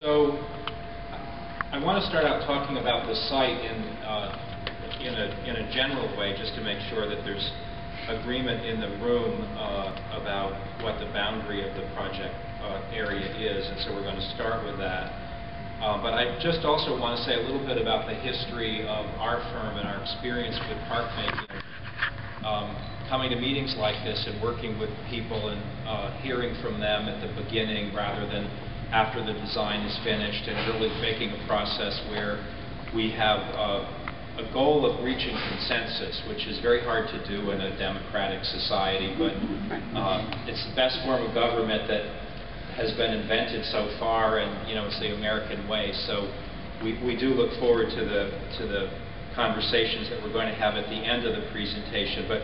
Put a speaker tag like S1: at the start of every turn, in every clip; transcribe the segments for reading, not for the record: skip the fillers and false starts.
S1: So I want to start out talking about the site in a general way, just to make sure that there's agreement in the room about what the boundary of the project area is, and so we're going to start with that. But I just also want to say a little bit about the history of our firm and our experience with park making. Coming to meetings like this and working with people and hearing from them at the beginning rather than after the design is finished, and really making a process where we have a goal of reaching consensus, which is very hard to do in a democratic society, but it's the best form of government that has been invented so far, and it's the American way. So we do look forward to the conversations that we're going to have at the end of the presentation. But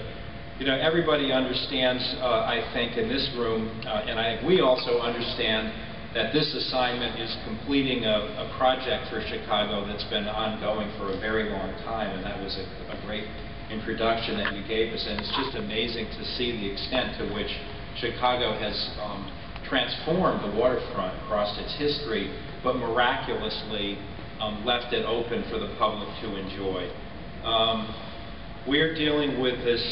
S1: everybody understands, I think, in this room, and we also understand that this assignment is completing a project for Chicago that's been ongoing for a very long time, and that was a great introduction that you gave us, and it's just amazing to see the extent to which Chicago has transformed the waterfront across its history, but miraculously left it open for the public to enjoy. We're dealing with this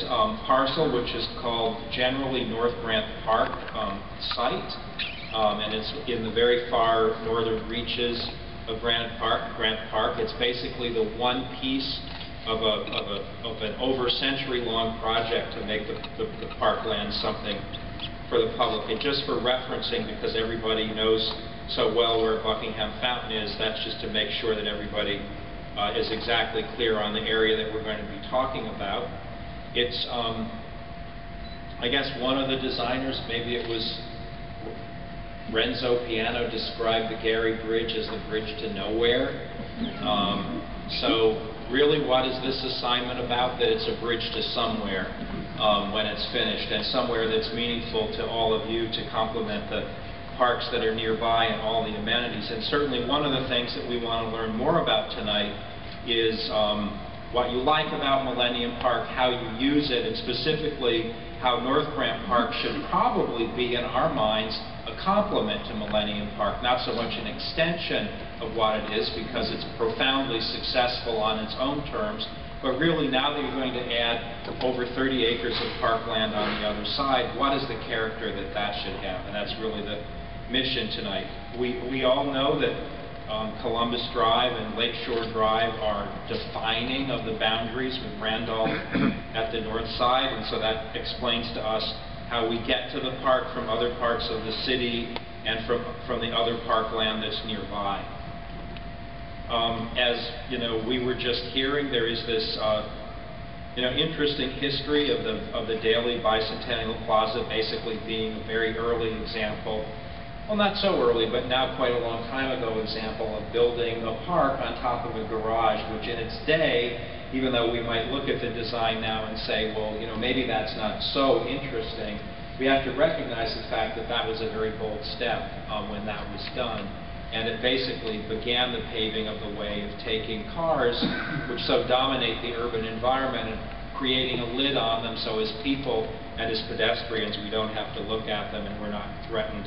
S1: parcel, which is called generally North Grant Park site. And it's in the very far northern reaches of Grant Park. It's basically the one piece of an over century-long project to make the parkland something for the public. And just for referencing, because everybody knows so well where Buckingham Fountain is, that's just to make sure that everybody is exactly clear on the area that we're going to be talking about. It's, I guess one of the designers, maybe it was Renzo Piano, described the Gary Bridge as the bridge to nowhere. So really, what is this assignment about? That it's a bridge to somewhere when it's finished, and somewhere that's meaningful to all of you to complement the parks that are nearby and all the amenities. And certainly one of the things that we want to learn more about tonight is what you like about Millennium Park, how you use it, and specifically how North Grant Park should probably be, in our minds, a complement to Millennium Park, not so much an extension of what it is, because it's profoundly successful on its own terms, but really now that you're going to add over 30 acres of parkland on the other side, what is the character that that should have? And that's really the mission tonight. We all know that Columbus Drive and Lakeshore Drive are defining of the boundaries with Randolph at the north side, and so that explains to us how we get to the park from other parts of the city and from the other parkland that's nearby. As we were just hearing, there is this interesting history of the Daley Bicentennial Plaza basically being a very early example, well, not so early, but now quite a long time ago example of building a park on top of a garage, which in its day, even though we might look at the design now and say, well, maybe that's not so interesting, we have to recognize the fact that that was a very bold step when that was done. And it basically began the paving of the way of taking cars, which so dominate the urban environment, and creating a lid on them so as people and as pedestrians we don't have to look at them and we're not threatened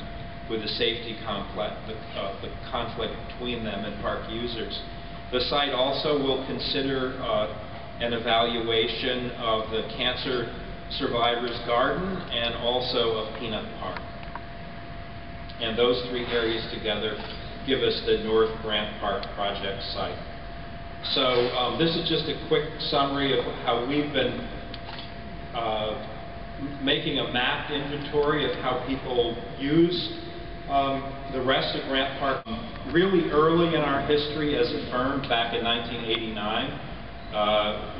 S1: with the safety conflict between them and park users. The site also will consider an evaluation of the Cancer Survivors Garden and also of Peanut Park. And those three areas together give us the North Grant Park project site. So this is just a quick summary of how we've been making a mapped inventory of how people use the rest of Grant Park. Really early in our history as a firm, back in 1989,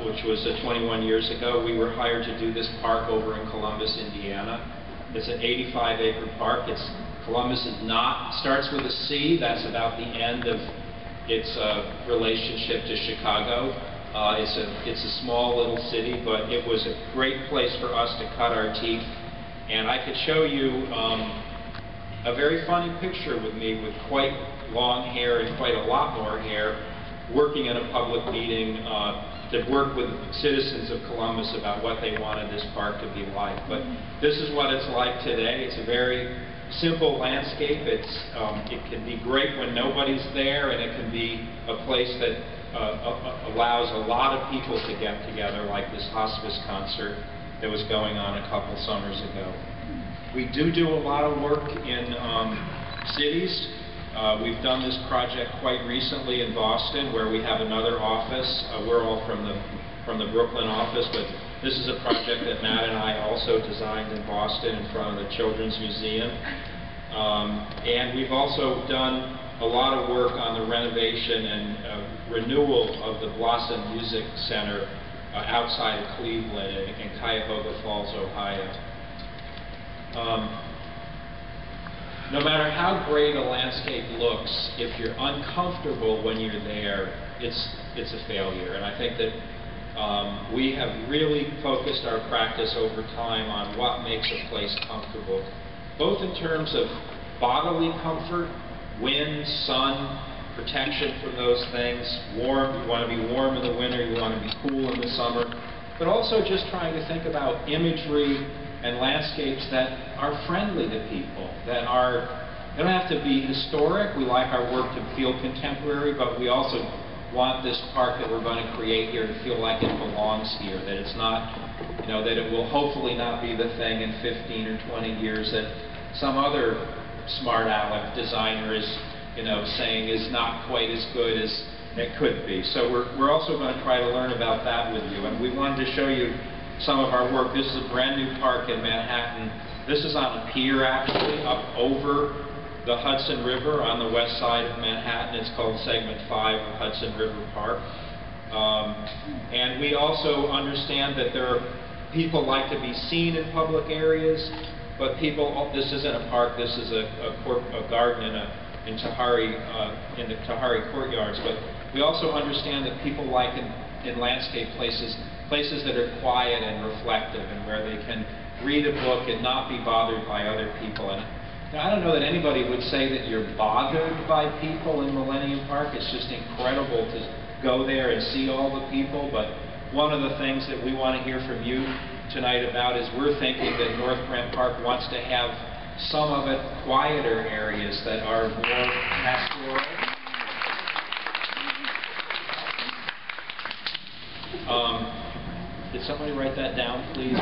S1: which was 21 years ago, we were hired to do this park over in Columbus, Indiana. It's an 85-acre park. Columbus starts with a C. That's about the end of its relationship to Chicago. It's a small little city, but it was a great place for us to cut our teeth. And I could show you a very funny picture with me with quite long hair and quite a lot more hair, working in a public meeting to work with citizens of Columbus about what they wanted this park to be like. But this is what it's like today. It's a very simple landscape. It can be great when nobody's there, and it can be a place that allows a lot of people to get together, like this hospice concert that was going on a couple summers ago. We do a lot of work in cities. We've done this project quite recently in Boston, where we have another office. We're all from the Brooklyn office, but this is a project that Matt and I also designed in Boston in front of the Children's Museum. And we've also done a lot of work on the renovation and renewal of the Blossom Music Center outside of Cleveland in Cuyahoga Falls, Ohio. No matter how great a landscape looks, if you're uncomfortable when you're there, it's a failure. And I think that we have really focused our practice over time on what makes a place comfortable, both in terms of bodily comfort, wind, sun, protection from those things, warm. You want to be warm in the winter, you want to be cool in the summer, but also just trying to think about imagery and landscapes that are friendly to people, they don't have to be historic. We like our work to feel contemporary, but we also want this park that we're going to create here to feel like it belongs here, that it's not, that it will hopefully not be the thing in 15 or 20 years that some other smart aleck designer is, saying is not quite as good as it could be. So we're also going to try to learn about that with you, and we wanted to show you some of our work. This is a brand new park in Manhattan. This is on a pier, actually, up over the Hudson River on the west side of Manhattan. It's called Segment 5 of Hudson River Park. And we also understand that people like to be seen in public areas, but this isn't a park, this is a garden in the Tahari courtyards. But we also understand that people like in landscape places that are quiet and reflective, and where they can read a book and not be bothered by other people. And I don't know that anybody would say that you're bothered by people in Millennium Park. It's just incredible to go there and see all the people. But one of the things that we want to hear from you tonight about is we're thinking that North Brent Park wants to have some of it quieter areas that are more pastoral. Did somebody write that down, please?